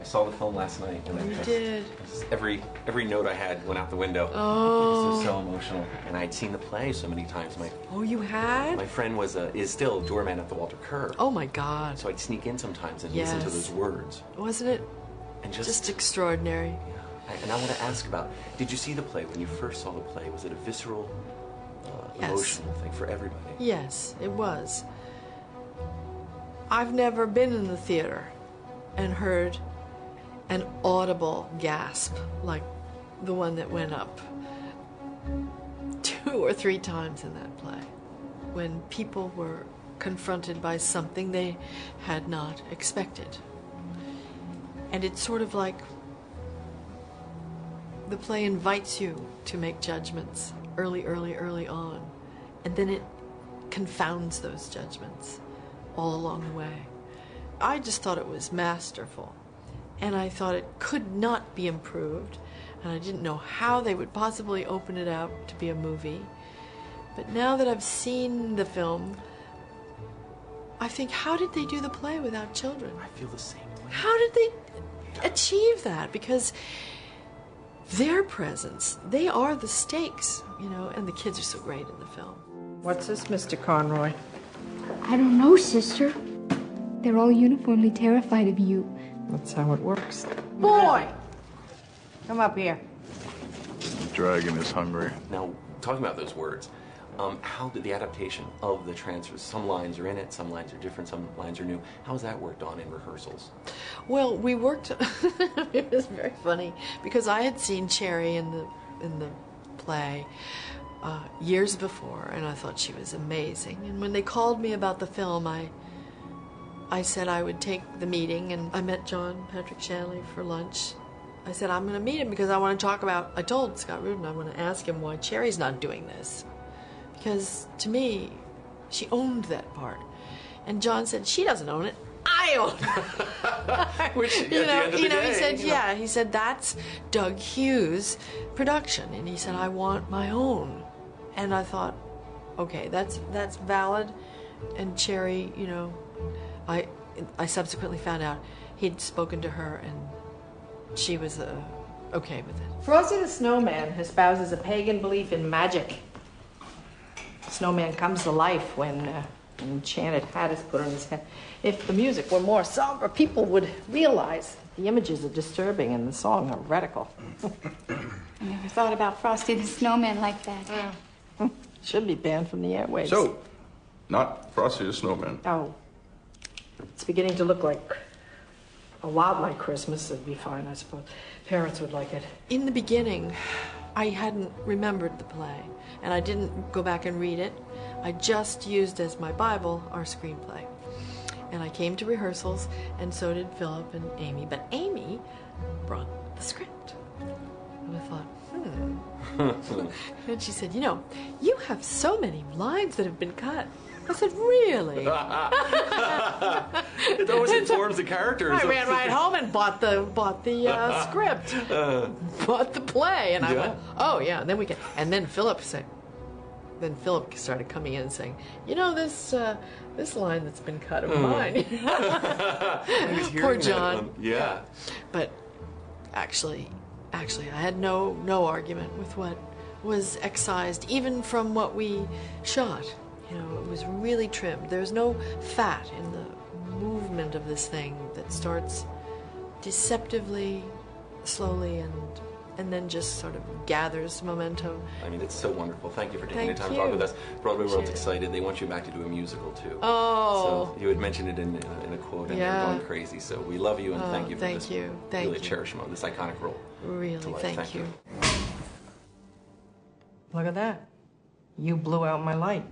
saw the film last night, and You did. Every note I had went out the window. Oh. This was so emotional. And I'd seen the play so many times. Oh, you had? My friend is still doorman at the Walter Kerr. Oh my God. So I'd sneak in sometimes and Yes. listen to those words. Wasn't it And just extraordinary? Yeah. And I want to ask about, did you see the play? When you first saw the play, was it a visceral, Yes. emotional thing for everybody? Yes, it was. I've never been in the theater and heard an audible gasp like the one that went up 2 or 3 times in that play, when people were confronted by something they had not expected. And it's sort of like the play invites you to make judgments early on, and then it confounds those judgments all along the way. I just thought it was masterful, and I thought it could not be improved, and I didn't know how they would possibly open it up to be a movie. But now that I've seen the film, I think, how did they do the play without children? I feel the same way. How did they achieve that? Because their presence, they are the stakes, you know, and the kids are so great in the film. What's this, Mr. Conroy? I don't know, sister. They're all uniformly terrified of you. That's how it works. Boy! Come up here. The dragon is hungry. Now, talking about those words, how did the adaptation of the transfers, some lines are in it, some lines are different, some lines are new, how's that worked on in rehearsals? Well, we worked, it was very funny, because I had seen Cherry in the play years before, and I thought she was amazing. And when they called me about the film, I said I would take the meeting, and I met John Patrick Shanley for lunch. I said, I'm going to meet him because I want to talk about, I told Scott Rudin I want to ask him why Cherry's not doing this. Because to me, she owned that part. And John said, she doesn't own it, I own it. Which, at the end of the day, he said, you know. yeah, he said, that's Doug Hughes' production. And he said, I want my own. And I thought, okay, that's valid. And Cherry, you know, I subsequently found out he'd spoken to her and she was okay with it. Frosty the Snowman espouses a pagan belief in magic. The snowman comes to life when an enchanted hat is put on his head. If the music were more somber, people would realize the images are disturbing and the song heretical. I never thought about Frosty the Snowman like that. Should be banned from the airwaves. So, not Frosty the Snowman. Oh. It's beginning to look like a lot like Christmas. It'd be fine, I suppose. Parents would like it. In the beginning, I hadn't remembered the play, and I didn't go back and read it. I just used as my Bible our screenplay. And I came to rehearsals, and so did Philip and Amy. But Amy brought the script. And I thought, And she said, you know, you have so many lines that have been cut. I said, really? It always informs the characters. I ran right home and bought the script, bought the play, and I went, oh yeah. And then Philip started coming in and saying, you know, this line that's been cut of mine. Poor John. Yeah. But actually, I had no argument with what was excised, even from what we shot. You know, it was really trimmed. There's no fat in the movement of this thing that starts deceptively, slowly, and then just sort of gathers momentum. I mean, it's so wonderful. Thank you for taking the Thank time to you. talk with us. Broadway World's Cheers. excited. They want you back to do a musical, too. Oh. So you had mentioned it in a quote, and Yeah. they're going crazy. So we love you, and thank you for thank this. you. Thank really you. cherish this iconic role. Really, to life. thank you. Look at that. You blew out my light.